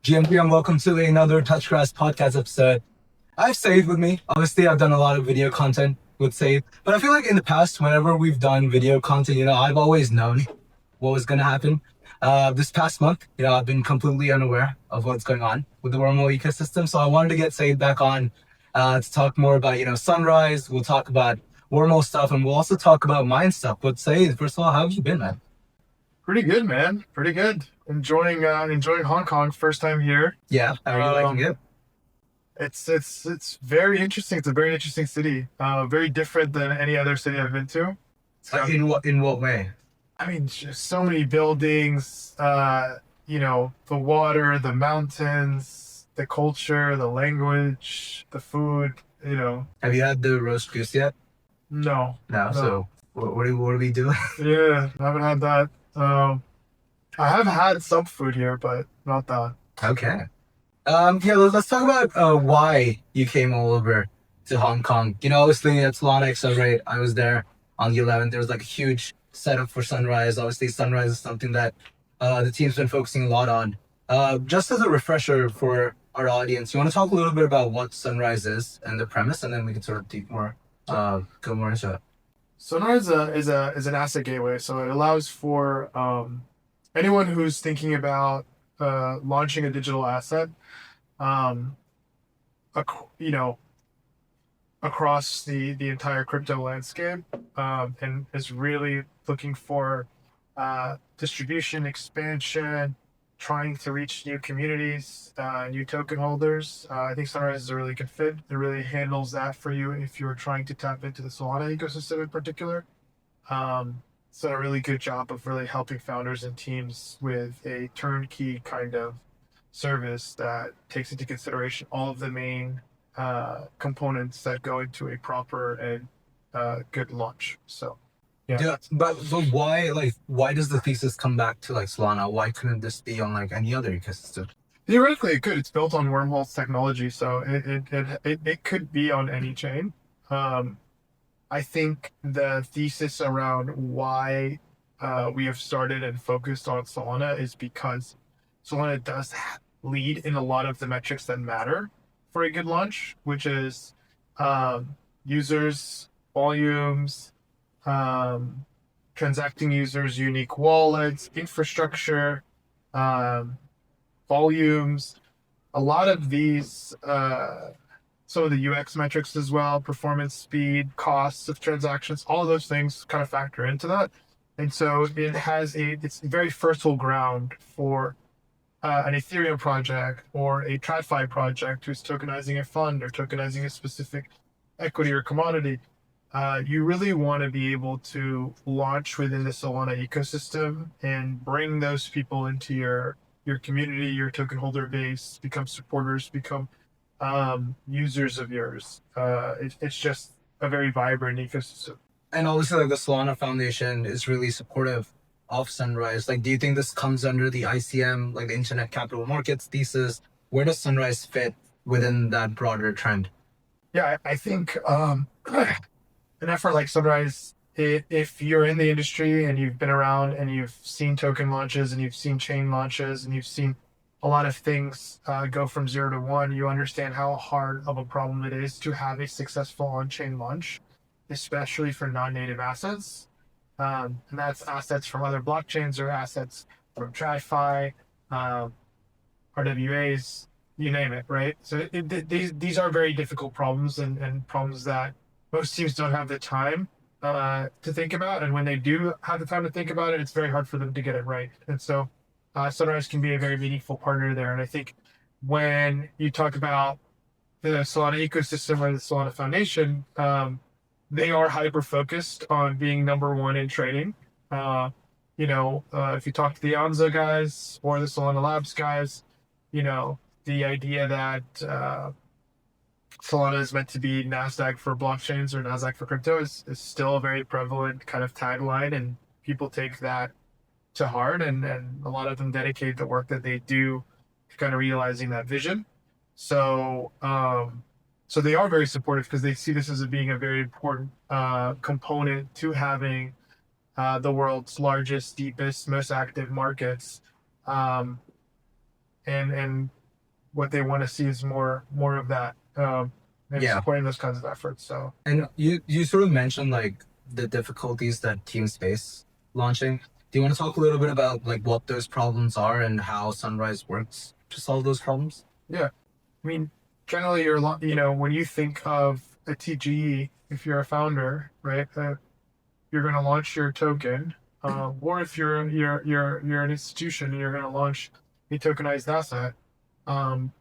GMP, and welcome to another Touchgrass podcast episode. I have Saeed with me. Obviously, I've done a lot of video content with Saeed, but I feel like in the past, whenever we've done video content, I've always known what was going to happen. This past month, I've been completely unaware of what's going on with the Wormhole ecosystem, so I wanted to get Saeed back on to talk more about, Sunrise. We'll talk about Wormhole stuff, and we'll also talk about Mayan stuff. But Saeed, first of all, how have you been, man? Pretty good, man. Pretty good. Enjoying Hong Kong. First time here. Yeah, how are you liking it? It's very interesting. It's a very interesting city. Very different than any other city I've been to. In what way? I mean, just so many buildings. The water, the mountains, the culture, the language, the food. Have you had the roast goose yet? No. No. So what are we doing? Yeah, I haven't had that. I have had some food here, but not that. Okay. Yeah, let's talk about why you came all over to Hong Kong. Obviously at Solana Accelerate, I was there on the 11th. There was like a huge setup for Sunrise. Obviously, Sunrise is something that the team's been focusing a lot on. Just as a refresher for our audience, you want to talk a little bit about what Sunrise is and the premise, and then we can sort of go more into it. Sunrise is an asset gateway, so it allows for anyone who's thinking about launching a digital asset, across the entire crypto landscape, and is really looking for distribution, expansion, trying to reach new communities, new token holders. I think Sunrise is a really good fit. It really handles that for you if you're trying to tap into the Solana ecosystem in particular. It's done a really good job of really helping founders and teams with a turnkey kind of service that takes into consideration all of the main components that go into a proper and good launch. So, yeah. But why does the thesis come back to like Solana? Why couldn't this be on like any other ecosystem? Theoretically, it could. It's built on Wormhole's technology, so it could be on any chain. I think the thesis around why we have started and focused on Solana is because Solana does lead in a lot of the metrics that matter for a good launch, which is users, volumes, transacting users, unique wallets, infrastructure, volumes. A lot of these, some of the UX metrics as well, performance, speed, costs of transactions, all of those things kind of factor into that. And so it's very fertile ground for an Ethereum project or a TradFi project who's tokenizing a fund or tokenizing a specific equity or commodity. You really want to be able to launch within the Solana ecosystem and bring those people into your community, your token holder base, become supporters, become users of yours. It's just a very vibrant ecosystem. And obviously, like the Solana Foundation is really supportive of Sunrise. Like, do you think this comes under the ICM, like the Internet Capital Markets thesis? Where does Sunrise fit within that broader trend? Yeah, I think an effort like Sunrise, if you're in the industry and you've been around and you've seen token launches and you've seen chain launches and you've seen a lot of things go from 0 to 1, you understand how hard of a problem it is to have a successful on-chain launch, especially for non-native assets. And that's assets from other blockchains or assets from TradFi, RWAs, you name it, right? So these are very difficult problems and problems that most teams don't have the time to think about. And when they do have the time to think about it, it's very hard for them to get it right. And so Sunrise can be a very meaningful partner there. And I think when you talk about the Solana ecosystem or the Solana Foundation, they are hyper-focused on being number one in trading. If you talk to the Anza guys or the Solana Labs guys, the idea that Solana is meant to be NASDAQ for blockchains or NASDAQ for crypto is still a very prevalent kind of tagline, and people take that to heart, and a lot of them dedicate the work that they do to kind of realizing that vision. So they are very supportive because they see this as being a very important component to having the world's largest, deepest, most active markets. And what they want to see is more of that, and Yeah. supporting those kinds of efforts. So And you sort of mentioned like the difficulties that teams face launching. Do you want to talk a little bit about like what those problems are and how Sunrise works to solve those problems? yeah, I mean, generally, when you think of a TGE, if you're a founder, right, you're going to launch your token, or if you're an institution and you're going to launch a tokenized asset, um,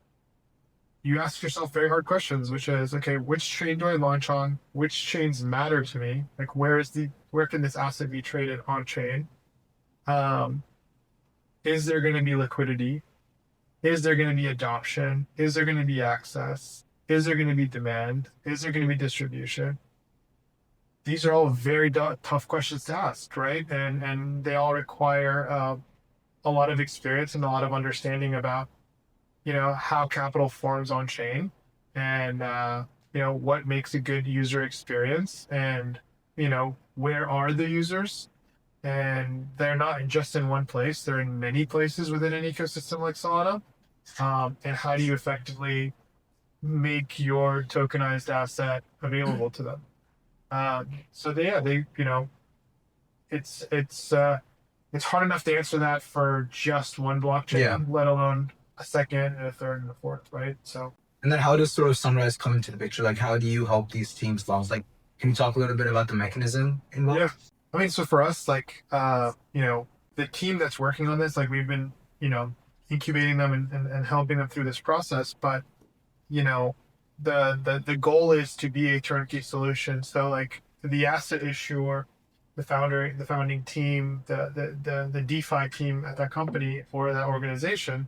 you ask yourself very hard questions, which is, okay, which chain do I launch on? Which chains matter to me? Like, where can this asset be traded on chain? Um, is there going to be liquidity? Is there going to be adoption? Is there going to be access? Is there going to be demand? Is there going to be distribution? These are all very tough questions to ask, right? And they all require a lot of experience and a lot of understanding about how capital forms on chain, and what makes a good user experience, and where are the users, and they're not just in one place, they're in many places within an ecosystem like Solana. And how do you effectively make your tokenized asset available to them? So it's hard enough to answer that for just one blockchain, Yeah. let alone a second and a third and a fourth, right? So And then how does sort of Sunrise come into the picture? Like how do you help these teams launch? Like can you talk a little bit about the mechanism involved? yeah, I mean, so for us, like the team that's working on this, like we've been incubating them and helping them through this process, but you know the goal is to be a turnkey solution. So like the asset issuer, the founding team, the DeFi team at that company or that organization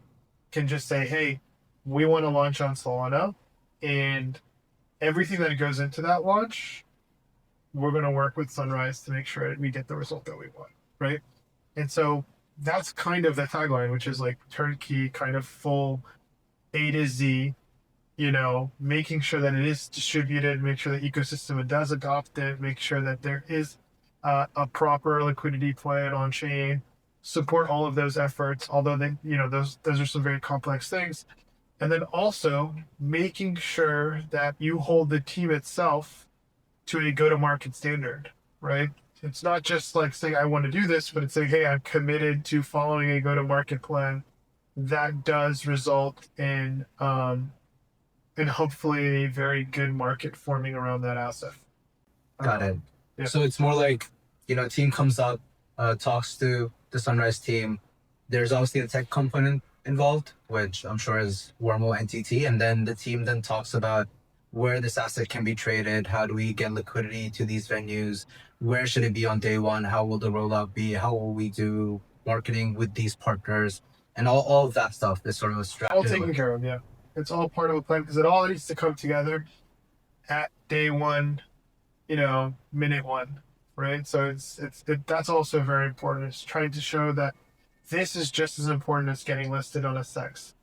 can just say, hey, we want to launch on Solana, and everything that goes into that launch, we're going to work with Sunrise to make sure we get the result that we want, right? And so that's kind of the tagline, which is like turnkey, kind of full A to Z, making sure that it is distributed, make sure the ecosystem does adopt it, make sure that there is a proper liquidity plan on chain, support all of those efforts, although those are some very complex things. And then also making sure that you hold the team itself to a go-to-market standard, right? It's not just like saying, I want to do this, but it's saying, hey, I'm committed to following a go-to-market plan that does result in hopefully a very good market forming around that asset. Got it. Yeah. So it's more like, team comes up, talks to the Sunrise team. There's obviously a tech component involved, which I'm sure is Wormhole NTT. And then the team then talks about where this asset can be traded. How do we get liquidity to these venues? Where should it be on day one? How will the rollout be? How will we do marketing with these partners? And all of that stuff is sort of a strategy. All taken care of, yeah. It's all part of a plan because it all needs to come together at day one, minute one, right? So that's also very important. It's trying to show that this is just as important as getting listed on a SEX,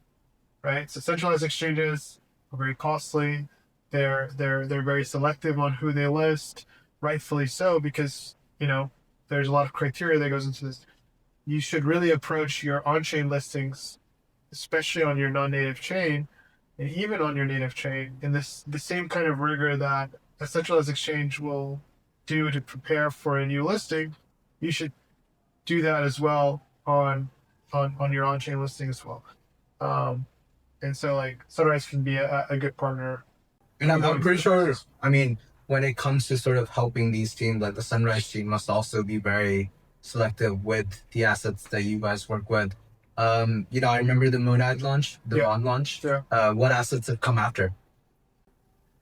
right? So centralized exchanges are very costly. They're very selective on who they list, rightfully so, because there's a lot of criteria that goes into this. You should really approach your on-chain listings, especially on your non-native chain, and even on your native chain, in the same kind of rigor that a centralized exchange will do to prepare for a new listing. You should do that as well on your on-chain listing as well. And so like Sunrise can be a good partner. And I'm pretty sure, I mean, when it comes to sort of helping these teams, like the Sunrise team must also be very selective with the assets that you guys work with. I remember the Monad launch, the Bond launch. Yeah. What assets have come after?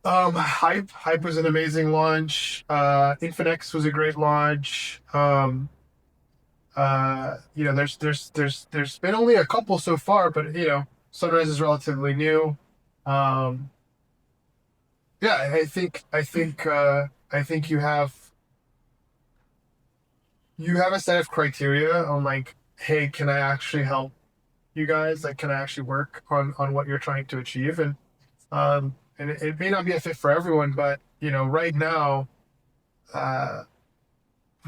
Hype was an amazing launch. Infinex was a great launch. There's been only a couple so far, but Sunrise is relatively new. Yeah, I think you have a set of criteria on like, hey, can I actually help you guys? Like, can I actually work on what you're trying to achieve? And it may not be a fit for everyone, but right now,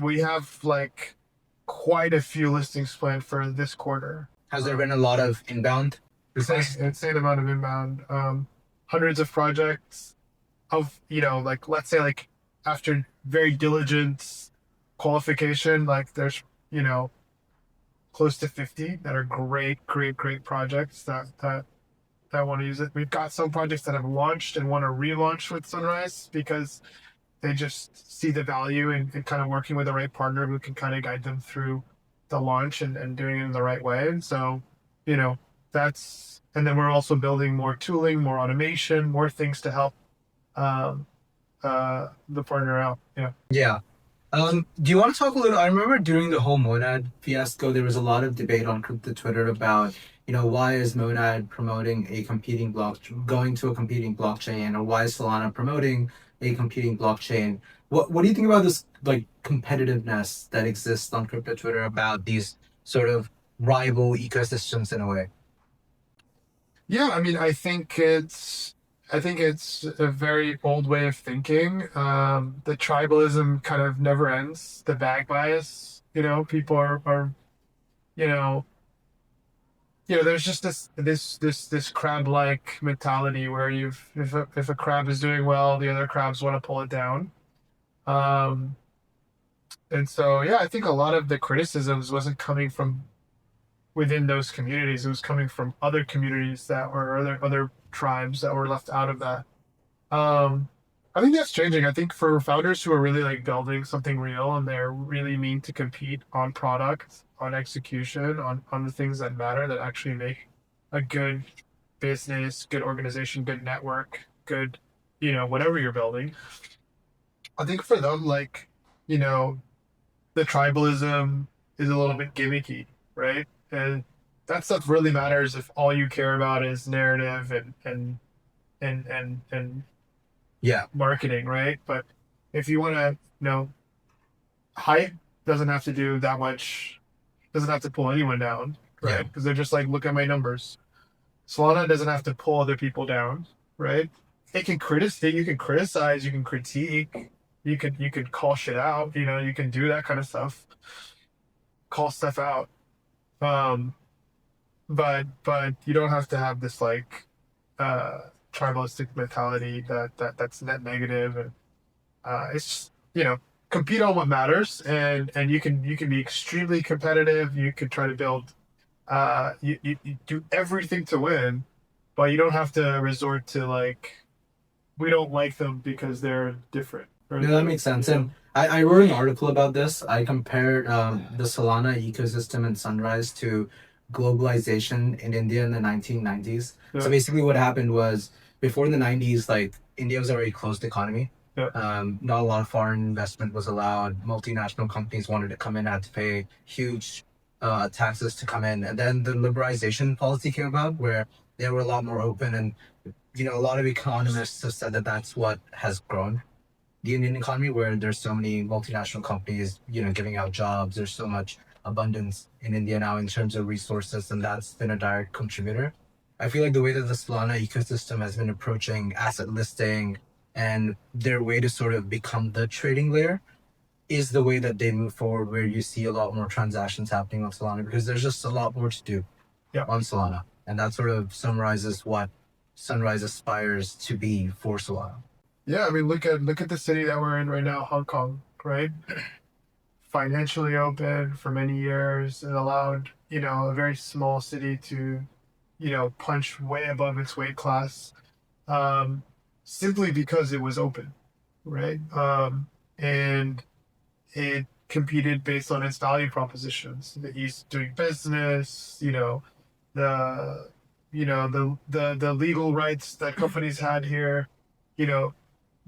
we have like quite a few listings planned for this quarter. Has there been a lot of inbound insane amount of inbound. Hundreds of projects of, like, let's say, like, after very diligent qualification, like, there's, close to 50 that are great projects that want to use it. We've got some projects that have launched and want to relaunch with Sunrise because they just see the value in kind of working with the right partner who can kind of guide them through the launch and doing it in the right way. And so, you know, and then we're also building more tooling, more automation, more things to help um, the partner out. Yeah. Yeah. Do you want to talk a little? I remember during the whole Monad fiasco, there was a lot of debate on crypto Twitter about, why is Monad promoting a competing going to a competing blockchain, or why is Solana promoting a competing blockchain? What do you think about this like competitiveness that exists on crypto Twitter about these sort of rival ecosystems in a way? Yeah, I mean, I think it's a very old way of thinking. The tribalism kind of never ends. The bag bias, people are you know, there's just this crab-like mentality where if a crab is doing well, the other crabs want to pull it down. Um, and so yeah, I think a lot of the criticisms wasn't coming from within those communities. It was coming from other communities that were other tribes that were left out of that. Um, I think that's changing. I think for founders who are really like building something real and they're really mean to compete on product, on execution, on the things that matter that actually make a good business, good organization, good network, good, whatever you're building. I think for them, like, you know, the tribalism is a little bit gimmicky, right? And that stuff really matters if all you care about is narrative and Yeah. marketing, right? But if you want to, hype doesn't have to do that much, doesn't have to pull anyone down, Yeah. right? Because they're just like, look at my numbers. Solana doesn't have to pull other people down, right? You can criticize, you can critique, you could call shit out, you can do that kind of stuff, call stuff out. Um, but you don't have to have this like tribalistic mentality that's net negative and it's just, compete on what matters and you can be extremely competitive. You can try to build you do everything to win, but you don't have to resort to like we don't like them because they're different. Or, No, that makes sense. And I wrote an article about this. I compared the Solana ecosystem in Sunrise to globalization in India in the 1990s. So yeah, basically, what happened was before the 90s, like India was a very closed economy. yeah, Not a lot of foreign investment was allowed. Multinational companies wanted to come in, had to pay huge taxes to come in. And then the liberalization policy came about where they were a lot more open. And, a lot of economists have said that that's what has grown the Indian economy, where there's so many multinational companies, giving out jobs. There's so much abundance in India now in terms of resources, and that's been a direct contributor. I feel like the way that the Solana ecosystem has been approaching asset listing and their way to sort of become the trading layer is the way that they move forward, where you see a lot more transactions happening on Solana because there's just a lot more to do yeah. on Solana. And that sort of summarizes what Sunrise aspires to be for Solana. Yeah, I mean, look at the city that we're in right now, Hong Kong, right? Financially open for many years. It allowed, a very small city to, punch way above its weight class, um, simply because it was open, right? And it competed based on its value propositions. The East doing business, the, the legal rights that companies had here, you know,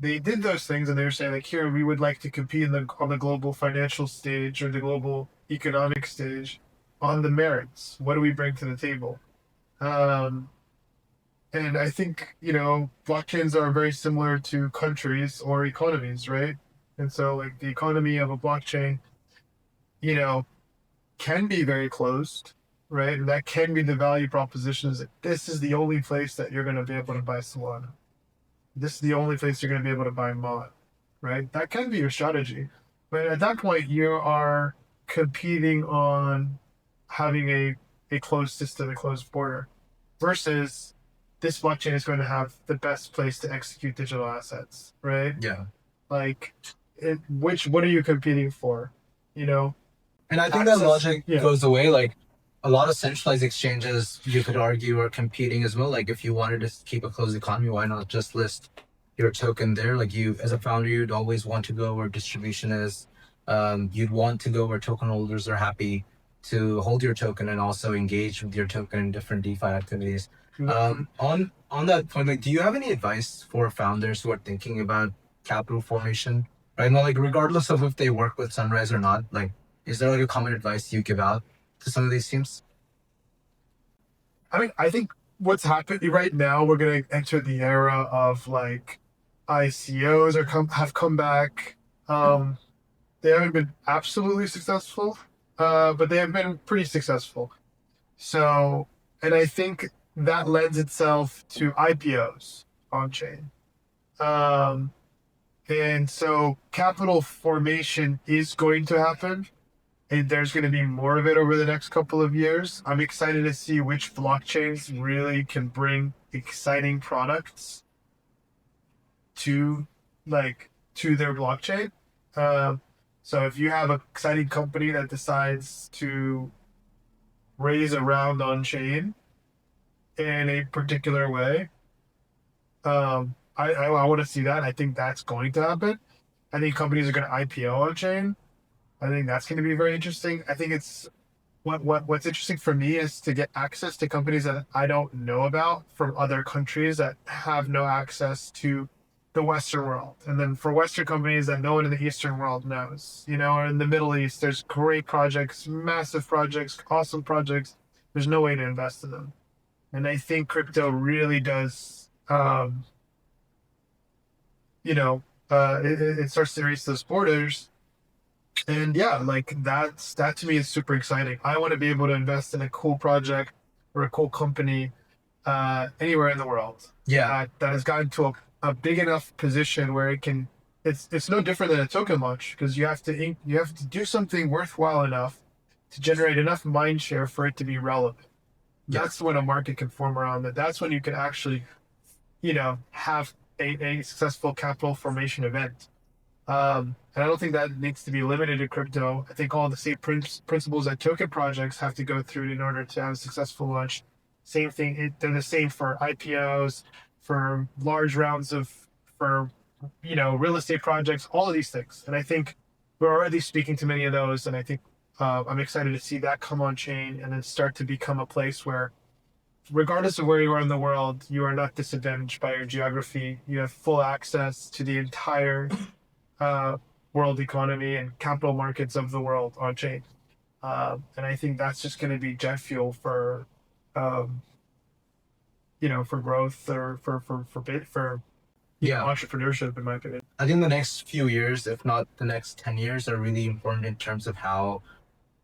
they did those things and they were saying like here we would like to compete on the global financial stage or the global economic stage on the merits. What do we bring to the table? um, and I think blockchains are very similar to countries or economies, right? And so like the economy of a blockchain you know can be very closed, right? And that can be the value proposition is that this is the only place that you're going to be able to buy Solana. This is the only place you're going to be able to buy mod, right? That can be your strategy. But at that point, you are competing on having a closed system, a closed border. versus this blockchain is going to have the best place to execute digital assets, right? Yeah. Like, what are you competing for? You know, And I think that access. logic Yeah. goes away. Like a lot of centralized exchanges, you could argue, are competing as well. Like if you wanted to keep a closed economy, why not just list your token there? Like you, as a founder, you'd always want to go where distribution is. You'd want to go where token holders are happy to hold your token and also engage with your token in different DeFi activities. On that point, like, do you have any advice for founders who are thinking about capital formation? Right now, like regardless of if they work with Sunrise or not, like is there like a common advice you give out to some of these teams? I mean, I think what's happening right now, we're going to enter the era of like ICOs have come back. They haven't been absolutely successful, but they have been pretty successful. So, and I think that lends itself to IPOs on chain. Um, and so capital formation is going to happen. And there's going to be more of it over the next couple of years. I'm excited to see which blockchains really can bring exciting products to their blockchain. So if you have an exciting company that decides to raise a round on chain in a particular way, I want to see that. I think that's going to happen. I think companies are going to IPO on chain. I think that's going to be very interesting. I think it's what's interesting for me is to get access to companies that I don't know about from other countries that have no access to the Western world. And then for Western companies that no one in the Eastern world knows, or in the Middle East, there's great projects, massive projects, awesome projects. There's no way to invest in them. And I think crypto really does, it starts to erase those borders. And yeah, like that to me is super exciting. I want to be able to invest in a cool project or a cool company anywhere in the world. Yeah. That has gotten to a big enough position where it can. It's no different than a token launch because you have to do something worthwhile enough to generate enough mind share for it to be relevant. Yeah. That's when a market can form around that. That's when you can actually, have a successful capital formation event. And I don't think that needs to be limited to crypto. I think all the same principles that token projects have to go through in order to have a successful launch. Same thing. They're the same for IPOs, for large rounds for real estate projects, all of these things. And I think we're already speaking to many of those. And I think I'm excited to see that come on chain and then start to become a place where, regardless of where you are in the world, you are not disadvantaged by your geography. You have full access to the entire world economy and capital markets of the world on chain. And I think that's just going to be jet fuel for growth or for entrepreneurship, in my opinion. I think the next few years, if not the next 10 years, are really important in terms of how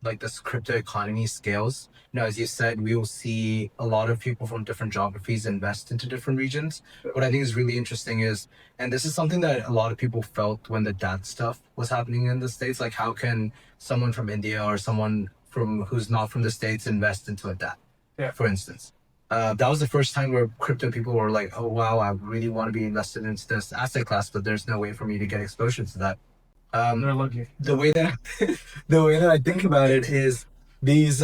like this crypto economy scales. As you said, we will see a lot of people from different geographies invest into different regions. What I think is really interesting is, and this is something that a lot of people felt when the DAT stuff was happening in the States, like how can someone from India or someone who's not from the States invest into a DAT, for instance. That was the first time where crypto people were like, oh wow, I really want to be invested into this asset class, but there's no way for me to get exposure to that. They're lucky. The way that I think about it is these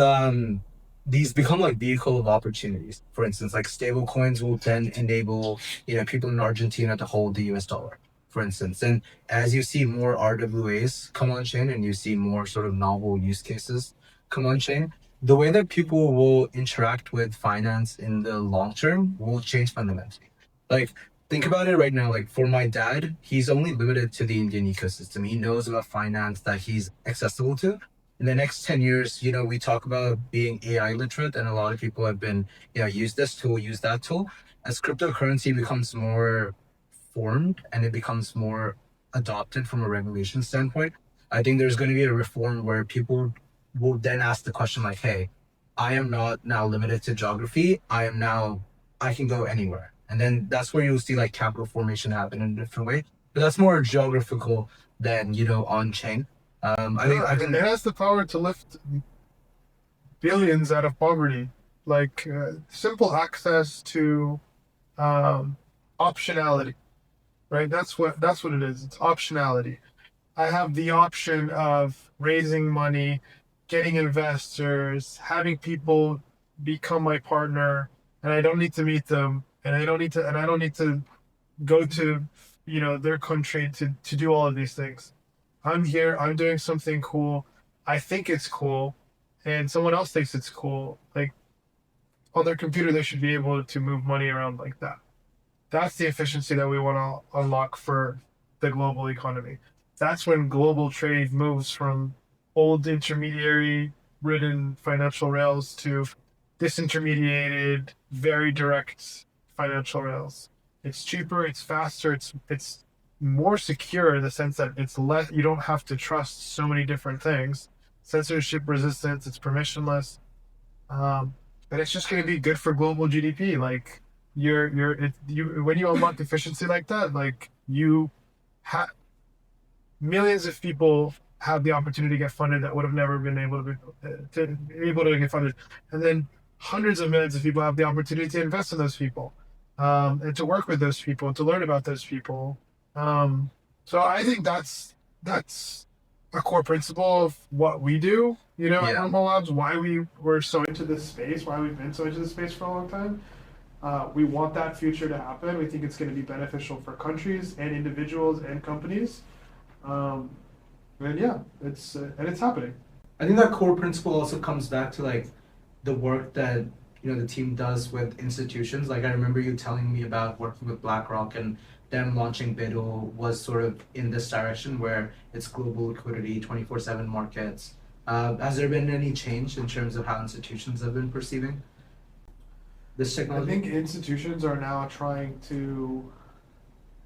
become like vehicle of opportunities. For instance, like stable coins will then enable people in Argentina to hold the US dollar, for instance. And as you see more RWAs come on chain and you see more sort of novel use cases come on chain, the way that people will interact with finance in the long term will change fundamentally. Like, think about it right now. Like for my dad, he's only limited to the Indian ecosystem. He knows about finance that he's accessible to. In the next 10 years, we talk about being AI literate, and a lot of people have been, use this tool, use that tool. As cryptocurrency becomes more formed and it becomes more adopted from a regulation standpoint, I think there's going to be a reform where people will then ask the question like, hey, I am not now limited to geography. I can go anywhere. And then that's where you'll see like capital formation happen in a different way. But that's more geographical than, on chain. I think it has the power to lift billions out of poverty. like simple access to um, optionality, right? That's what it is. It's optionality. I have the option of raising money, getting investors, having people become my partner, and I don't need to meet them, and I don't need to go to, their country to do all of these things. I'm here, I'm doing something cool. I think it's cool, and someone else thinks it's cool. Like on their computer, they should be able to move money around like that. That's the efficiency that we want to unlock for the global economy. That's when global trade moves from old intermediary ridden financial rails to disintermediated, very direct financial rails. It's cheaper, it's faster, it's more secure in the sense that it's less, you don't have to trust so many different things. Censorship resistance, it's permissionless. Um, and it's just going to be good for global GDP. Like you when you unlock efficiency like that, like you have millions of people have the opportunity to get funded that would have never been able to get funded, and then hundreds of millions of people have the opportunity to invest in those people, and to work with those people and to learn about those people. Um, so I think that's a core principle of what we do, at Yeah. Wormhole Labs, why we were so into this space, why we've been so into this space for a long time. We want that future to happen. We think it's going to be beneficial for countries and individuals and companies. Um, and yeah, it's happening. I think that core principle also comes back to like the work that the team does with institutions. Like I remember you telling me about working with BlackRock and them launching Biddle was sort of in this direction where it's global liquidity, 24/7 markets. Has there been any change in terms of how institutions have been perceiving this I technology? think institutions are now trying to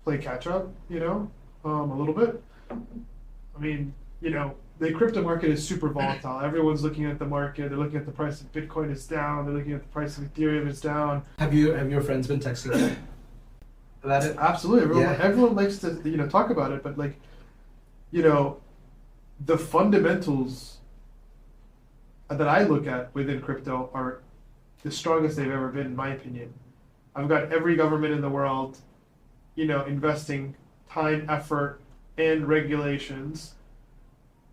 play catch up, a little bit. I mean, the crypto market is super volatile. Everyone's looking at the market. They're looking at the price of Bitcoin is down. They're looking at the price of Ethereum is down. Have your friends been texting you about it? Absolutely, Yeah. everyone likes to talk about it, but like you know the fundamentals that I look at within crypto are the strongest they've ever been, in my opinion. I've got every government in the world, investing time, effort, and regulations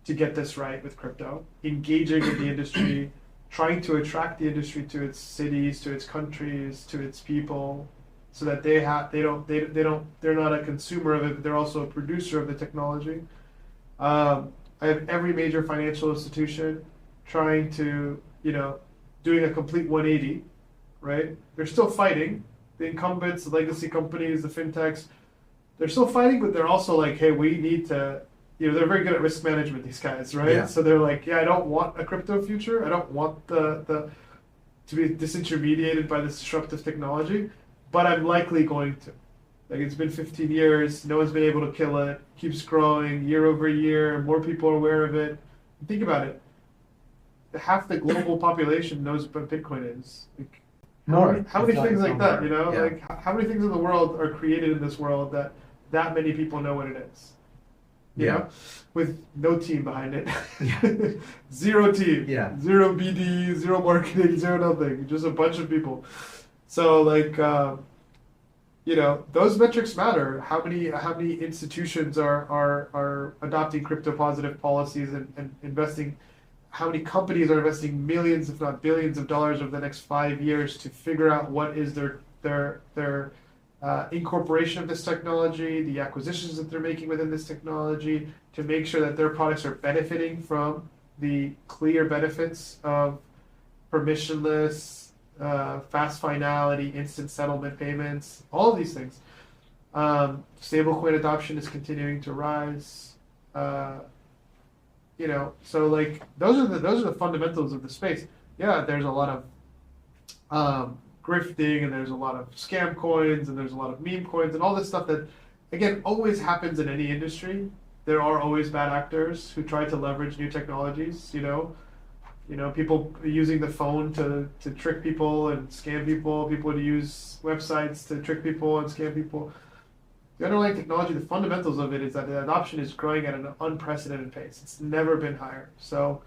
to get this right with crypto, engaging with the industry, trying to attract the industry to its cities, to its countries, to its people, so that they're not a consumer of it, but they're also a producer of the technology. I have every major financial institution trying to, doing a complete 180, right? They're still fighting. The incumbents, the legacy companies, the fintechs, they're still fighting, but they're also like, hey, we need to, they're very good at risk management, these guys, right? Yeah. So they're like, yeah, I don't want a crypto future. I don't want the to be disintermediated by this disruptive technology, but I'm likely going to. Like it's been 15 years, no one's been able to kill it, keeps growing year over year, more people are aware of it. Think about it. Half the global population knows what Bitcoin is. Like, More. how If many not, things if like not that, more. Yeah. Like how many things in the world are created in this world that many people know what it is? You Yeah. know? With no team behind it. Yeah. Zero team. Yeah. Zero BD, zero marketing, zero nothing. Just a bunch of people. So like those metrics matter. How many institutions are adopting crypto positive policies and investing, how many companies are investing millions, if not billions of dollars over the next 5 years to figure out what is their incorporation of this technology, the acquisitions that they're making within this technology, to make sure that their products are benefiting from the clear benefits of permissionless, fast finality, instant settlement payments, all of these things. Stablecoin adoption is continuing to rise. So like those are the fundamentals of the space. Yeah, there's a lot of grifting, and there's a lot of scam coins, and there's a lot of meme coins, and all this stuff that, again, always happens in any industry. There are always bad actors who try to leverage new technologies. People using the phone to trick people and scam people. People to use websites to trick people and scam people. The underlying technology, the fundamentals of it, is that the adoption is growing at an unprecedented pace. It's never been higher. So,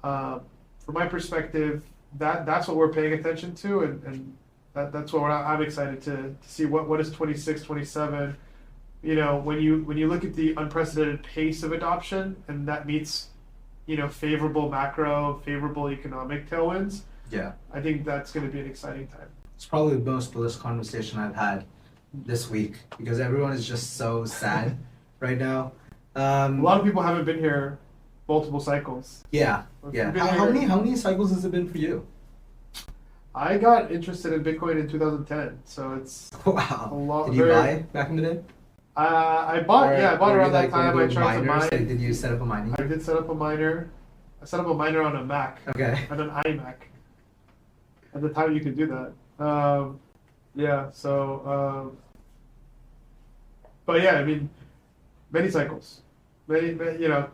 from my perspective, that's what we're paying attention to, and that's what I'm excited to see what is 26, 27. You know, when you look at the unprecedented pace of adoption, and that meets, you know, favorable macro, favorable economic tailwinds, Yeah. I think that's going to be an exciting time. It's probably the most bullish conversation I've had this week because everyone is just so sad right now. A lot of people haven't been here multiple cycles. Yeah, If yeah. you've been How here- many cycles has it been for you? I got interested in Bitcoin in 2010, so it's Wow. a lot. Did you buy back in the day? I bought Or around were that you, time. were I you tried to miners? mine. Like, did you set up a mining? I did set up a miner. I set up a miner on a Mac, Okay. on an iMac. At the time, you could do that. Yeah. So, but yeah, I mean, many cycles, many you know,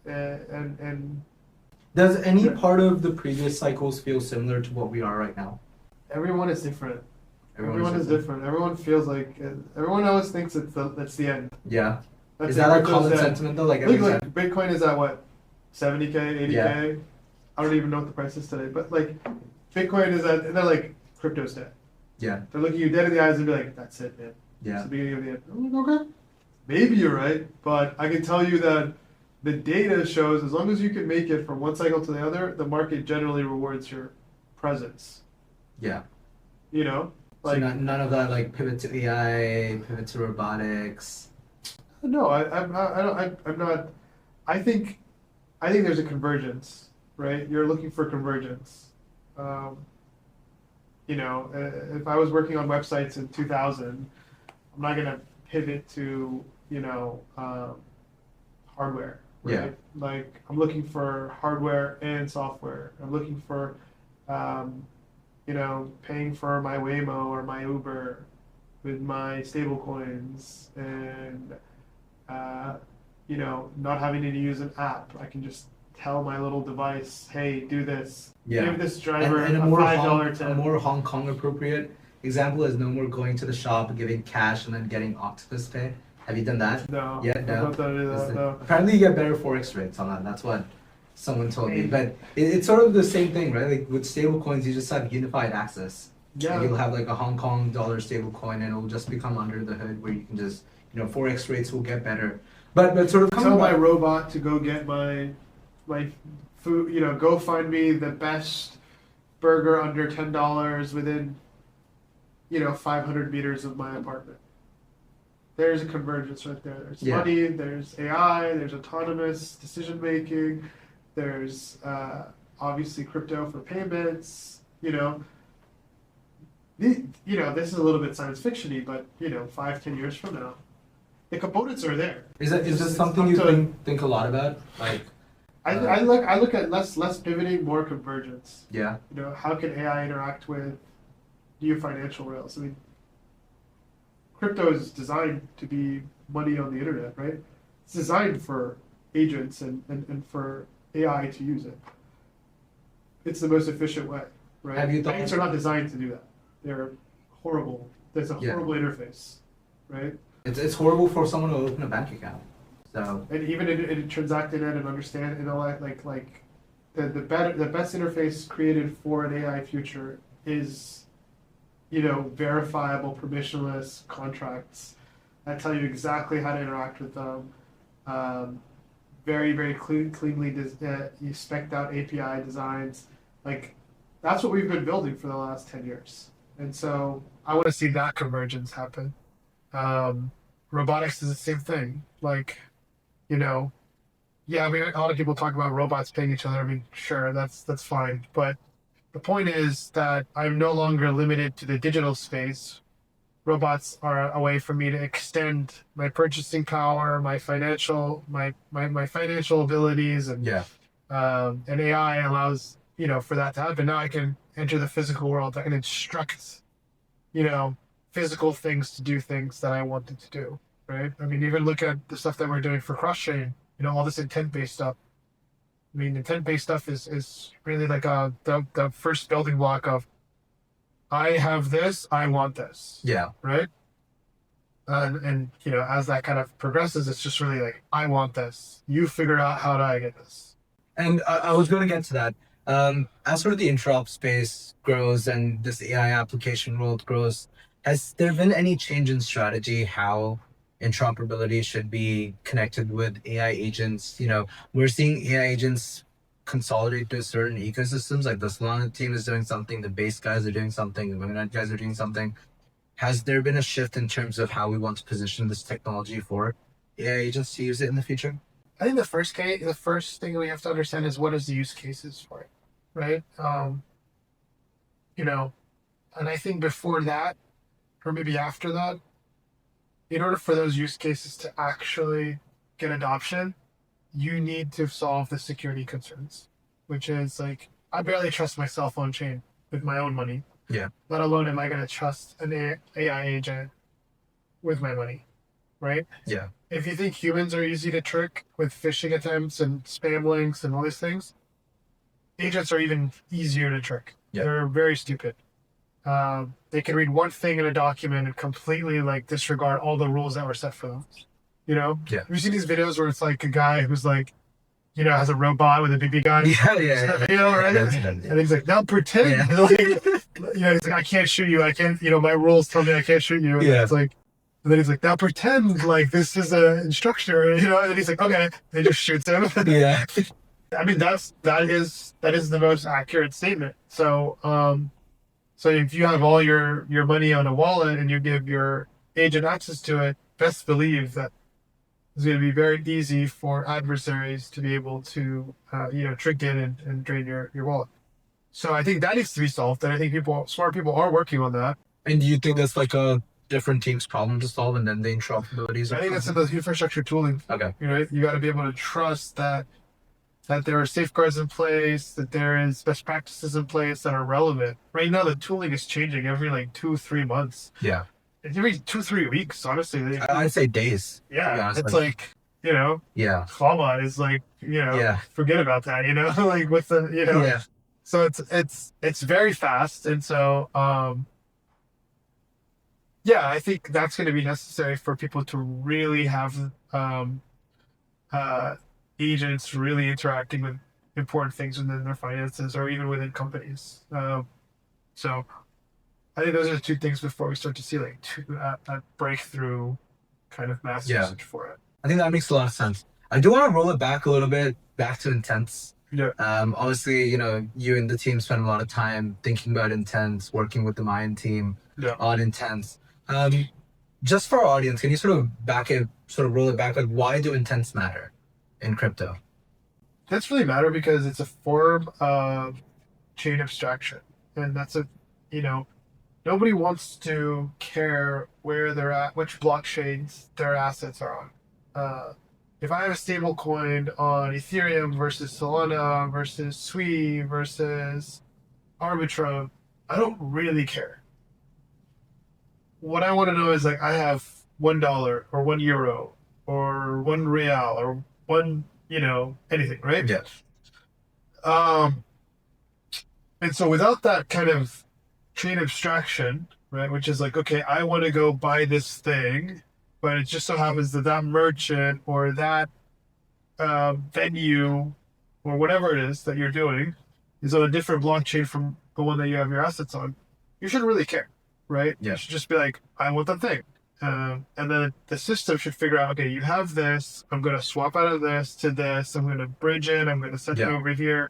and Does any Yeah. part of the previous cycles feel similar to what we are right now? everyone is different. Everyone is different. Everyone feels like everyone always thinks that's the end. Yeah. That's Is it. that a Crypto's common dead. sentiment though? Like every Look, time. like Bitcoin is at what, 70K, 80K. Yeah. I don't even know what the price is today, but like Bitcoin is at, and they're like, crypto's dead. Yeah. They're looking you dead in the eyes and be like, that's it, man. It's Yeah. the beginning of the end. I'm like, okay, maybe you're right, but I can tell you that the data shows as long as you can make it from one cycle to the other, the market generally rewards your presence. Yeah. You know, So like none of that like pivot to AI, pivot to robotics. no, I'm not. I think there's a convergence, right? You're looking for convergence. You know, if I was working on websites in 2000, I'm not gonna pivot to, you know, hardware, right? Yeah. Like I'm looking for hardware and software. I'm looking for, you know, paying for my Waymo or my Uber with my stable coins and, you know, not having to use an app. I can just tell my little device, hey, do this. Yeah. Give this driver And a a more $5 a tip. more Hong Kong appropriate example is no more going to the shop, giving cash, and then getting Octopus Pay. Have you done that? No. Yeah, I no. don't do that, no. Apparently, you get better forex rates on that. That's what someone told me. But it's sort of the same thing, right? Like with stable coins, you just have unified access. Yeah. Like you'll have like a Hong Kong dollar stable coin, and it'll just become under the hood where you can just, you know, forex rates will get better. But sort of Tell coming my back- robot to go get my food, you know, go find me the best burger under $10 within, you know, 500 meters of my apartment. There's a convergence right there. There's Yeah. money, there's AI, there's autonomous decision making, there's obviously crypto for payments, you know. You know, this is a little bit science fiction-y, but you know, 5-10 years from now, the components are there. is this It's something up you to- think a lot about? Like, I look at less pivoting, more convergence. yeah, You know, how can AI interact with new financial rails? I mean, crypto is designed to be money on the internet, right? It's designed for agents and for AI to use it. It's the most efficient way, right? Have you thought- Banks are not designed to do that. They're horrible. There's a Yeah. horrible interface, right? it's horrible for someone to open a bank account. So And even in transact in it and understand, you know, like the best interface created for an AI future is, you know, verifiable permissionless contracts that tell you exactly how to interact with them. Very cleanly you spec'd out API designs. Like that's what we've been building for the last 10 years. And so I want to see that convergence happen. Robotics is the same thing. Like, you know, yeah, I mean, a lot of people talk about robots paying each other. I mean, sure, that's fine. But the point is that I'm no longer limited to the digital space. Robots are a way for me to extend my purchasing power, my financial financial abilities, and yeah, and AI allows, you know, for that to happen. Now I can enter the physical world. I can instruct, you know, physical things to do things that I wanted to do. Right? I mean, even look at the stuff that we're doing for cross-chain, you know, all this intent-based stuff. I mean, intent-based stuff is really like the first building block of, I have this, I want this, yeah. right? And you know, as that kind of progresses, it's just really like, I want this. You figure out how do I get this. And I was going to get to that. As sort of the interop space grows and this AI application world grows, has there been any change in strategy how interoperability should be connected with AI agents? We're seeing AI agents consolidate to certain ecosystems, like the Solana team is doing something, the base guys are doing something, the Mayan guys are doing something. Has there been a shift in terms of how we want to position this technology for AI agents to use it in the future? I think the first thing we have to understand is what is the use cases for it, right? You know, and I think before that, or maybe after that, in order for those use cases to actually get adoption, you need to solve the security concerns, which is like, I barely trust myself on chain with my own money. Yeah. Let alone am I going to trust an AI agent with my money, right? Yeah. If you think humans are easy to trick with phishing attempts and spam links and all these things, agents are even easier to trick. Yeah. They're very stupid. They can read one thing in a document and completely like disregard all the rules that were set for them. Yeah. Have you seen these videos where it's like a guy who's like, has a robot with a BB gun? Yeah. Video, right? And he's like, now pretend. Yeah. Like, he's like, I can't shoot you. I can't, my rules tell me I can't shoot you. And it's like, and then he's like, now pretend like this is an instructor, and he's like, okay. And he just shoots him. Yeah. I mean, that is the most accurate statement. So, so if you have all your money on a wallet and you give your agent access to it, best believe that it's going to be very easy for adversaries to be able to, trick in and drain your wallet. So I think that needs to be solved, and I think smart people are working on that. And do you think that's like a different team's problem to solve, and then the interoperabilities? I think that's in the infrastructure tooling. Okay. You got to be able to trust that there are safeguards in place, that there is best practices in place that are relevant. Right now, the tooling is changing every like 2-3 months. Yeah. Every 2-3 weeks, honestly. I'd say days. Yeah, it's like yeah, Fama is like forget about that. Like with the Yeah. So it's very fast, and so I think that's going to be necessary for people to really have agents really interacting with important things within their finances or even within companies. So I think those are the two things before we start to see like a breakthrough kind of mass usage for it. I think that makes a lot of sense. I do want to roll it back a little bit, back to intents. Yeah. Obviously, you and the team spend a lot of time thinking about intents, working with the Mayan team on intents. Just for our audience, can you sort of roll it back? Like, why do intents matter in crypto? That's really matter because it's a form of chain abstraction, and that's nobody wants to care where they're at, which blockchains their assets are on. If I have a stable coin on Ethereum versus Solana versus Sui versus Arbitrum, I don't really care. What I want to know is like I have $1 or €1 or $1 or one, anything, right? Yes. And so without that kind of chain abstraction, right, which is like, okay, I want to go buy this thing, but it just so happens that merchant or that venue or whatever it is that you're doing is on a different blockchain from the one that you have your assets on, you shouldn't really care, right? Yeah. You should just be like, I want that thing. And then the system should figure out, okay, you have this, I'm going to swap out of this to this, I'm going to bridge it, I'm going to send it over here,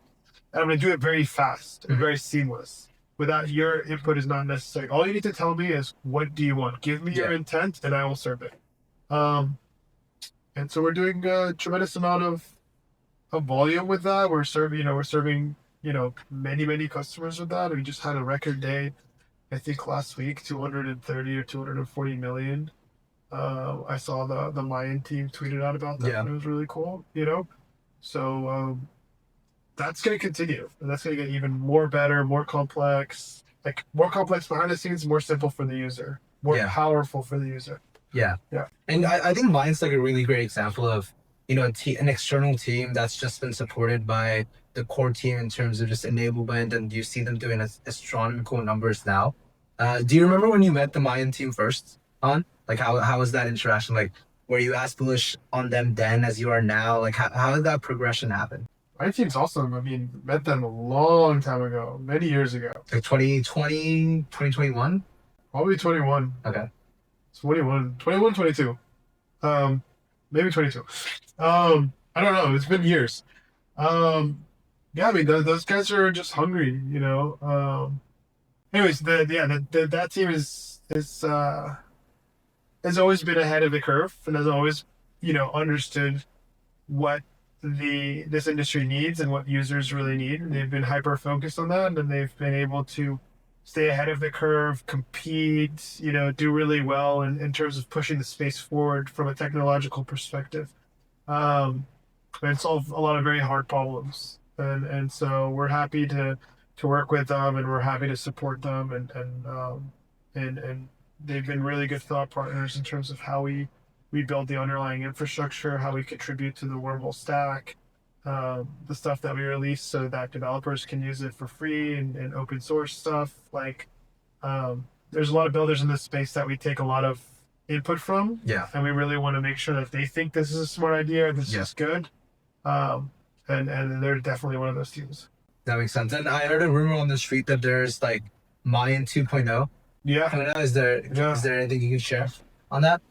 and I'm going to do it very fast and very seamless. Without your input is not necessary. All you need to tell me is, what do you want? Give me your intent and I will serve it. And so we're doing a tremendous amount of volume with that. We're serving, many customers with that. We just had a record day, I think last week, 230 or 240 million. I saw the Mayan team tweeted out about that. Yeah. And it was really cool, So that's going to continue. And that's going to get even more better, more complex, behind the scenes, more simple for the user, more powerful for the user. Yeah. And I think Mayan's like a really great example of, an external team that's just been supported by the core team in terms of just enablement, and you see them doing astronomical numbers now. Do you remember when you met the Mayan team first on? Like, how was that interaction? Like, were you as bullish on them then as you are now? Like, how did that progression happen? My team's awesome. I mean, met them a long time ago, many years ago. Like 2020, 2021? Probably 21. Okay. 21, 21, 22. Maybe 22. I don't know. It's been years. Yeah, I mean, those guys are just hungry, you know. Anyways, that team has always been ahead of the curve and has always, understood what this industry needs and what users really need. And they've been hyper focused on that, and they've been able to stay ahead of the curve, compete, do really well in terms of pushing the space forward from a technological perspective, and solve a lot of very hard problems. And so we're happy to work with them, and we're happy to support them, and they've been really good thought partners in terms of how we build the underlying infrastructure, how we contribute to the Wormhole stack, the stuff that we release so that developers can use it for free, and open source stuff. Like, there's a lot of builders in this space that we take a lot of input from. Yeah. And we really want to make sure that they think this is a smart idea, this is good. And they're definitely one of those teams. That makes sense. And I heard a rumor on the street that there's like Mayan 2.0 Yeah. coming out. Is there anything you can share on that?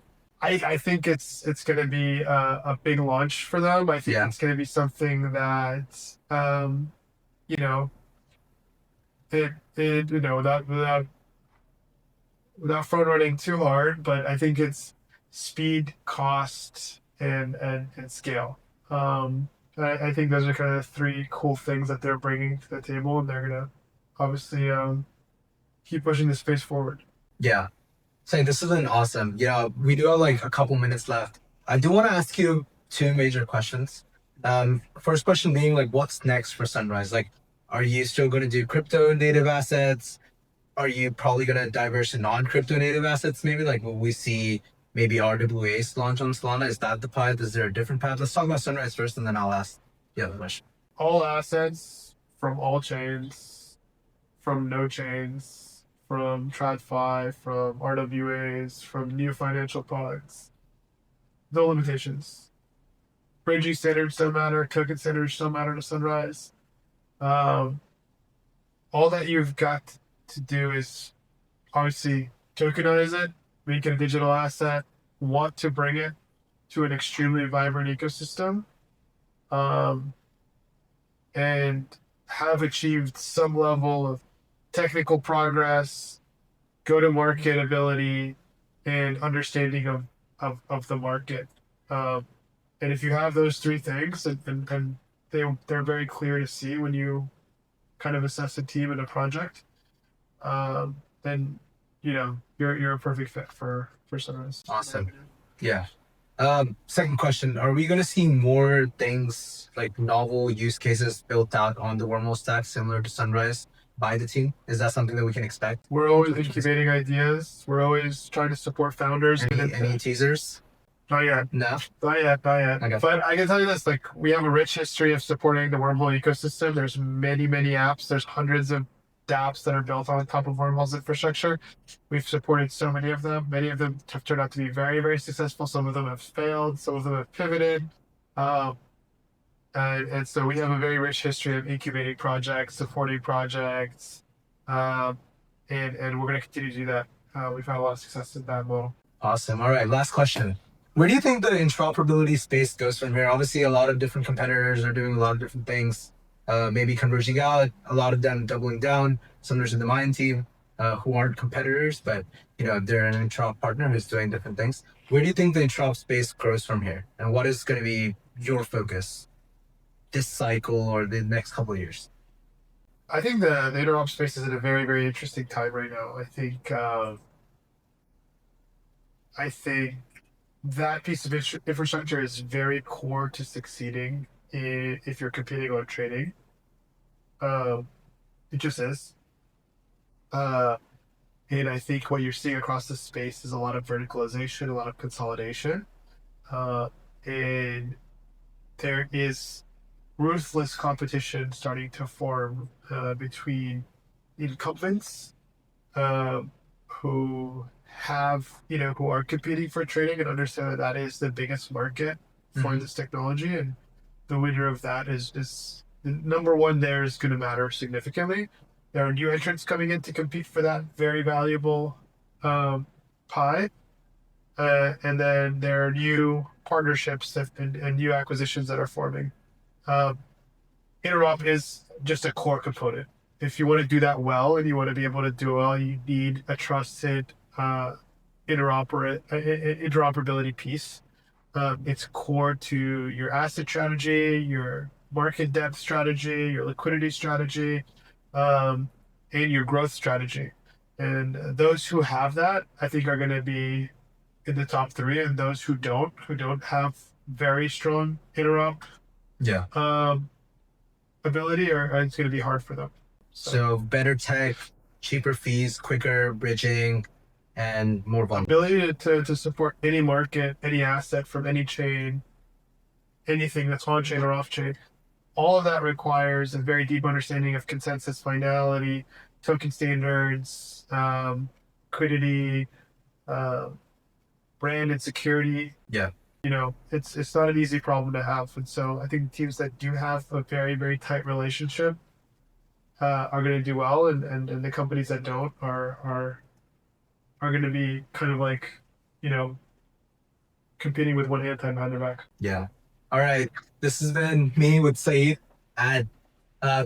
I think it's going to be a big launch for them. I think it's going to be something that, without front running too hard, but I think it's speed, cost, and scale. I think those are kind of three cool things that they're bringing to the table, and they're going to obviously keep pushing the space forward. Yeah. So this has been awesome. We do have like a couple minutes left. I do want to ask you two major questions. First question being like, what's next for Sunrise? Like, are you still going to do crypto native assets? Are you probably going to diverge to non-crypto native assets? Maybe like, will we see maybe RWAs launch on Solana? Is that the path? Is there a different path? Let's talk about Sunrise first, and then I'll ask the other question. All assets from all chains, from no chains, from TradFi, from RWAs, from new financial products. No limitations. Bridging standards don't matter. Token standards don't matter to Sunrise. All that you've got to do is obviously tokenize it, make it a digital asset, want to bring it to an extremely vibrant ecosystem, and have achieved some level of technical progress, go-to-market ability, and understanding of the market. And if you have those three things, and they're very clear to see when you kind of assess a team and a project, then you're a perfect fit for Sunrise. Awesome. Yeah. Second question, are we going to see more things like novel use cases built out on the Wormhole stack similar to Sunrise by the team? Is that something that we can expect? We're always incubating ideas. We're always trying to support founders. Any teasers? Not yet. No? Not yet. Okay. But I can tell you this, like, we have a rich history of supporting the Wormhole ecosystem. There's many, many apps. There's hundreds of dApps that are built on top of Wormhole's infrastructure. We've supported so many of them. Many of them have turned out to be very, very successful. Some of them have failed. Some of them have pivoted. And so we have a very rich history of incubating projects, supporting projects, and we're going to continue to do that. We've had a lot of success in that model. Awesome. All right, last question. Where do you think the interoperability space goes from here? Obviously, a lot of different competitors are doing a lot of different things, maybe converging out, a lot of them doubling down. Some there's in the Mayan team who aren't competitors, but they're an interop partner who's doing different things. Where do you think the interop space grows from here? And what is going to be your focus this cycle or the next couple of years? I think the interop space is at a very, very interesting time right now. I think that piece of infrastructure is very core to succeeding if you're competing on trading. It just is. And I think what you're seeing across the space is a lot of verticalization, a lot of consolidation. And there is ruthless competition starting to form between incumbents who are competing for trading and understand that is the biggest market for this technology, and the winner of that is number one. There is going to matter significantly. There are new entrants coming in to compete for that very valuable pie, and then there are new partnerships and new acquisitions that are forming. Uh, Interop is just a core component. If you want to do that well and you want to be able to do well, you need a trusted interoperability piece. It's core to your asset strategy, your market depth strategy, your liquidity strategy, and your growth strategy. And those who have that, I think, are going to be in the top three. And those who don't have very strong interop Yeah. ability, or it's going to be hard for them. So better tech, cheaper fees, quicker bridging, and more volume. Ability to support any market, any asset from any chain, anything that's on chain or off chain. All of that requires a very deep understanding of consensus finality, token standards, liquidity, brand and security. Yeah. It's not an easy problem to have. And so I think teams that do have a very, very tight relationship are going to do well, and the companies that don't are going to be kind of like, competing with one hand tied behind their back. Yeah. All right. This has been me with Saeed at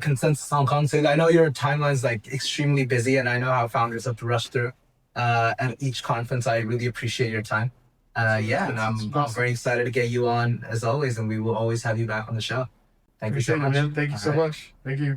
Consensus Hong Kong. Saeed, I know your timeline's like extremely busy, and I know how founders have to rush through at each conference. I really appreciate your time. And I'm very excited to get you on as always, and we will always have you back on the show. Thank you so much. Man. Thank you so much. Thank you.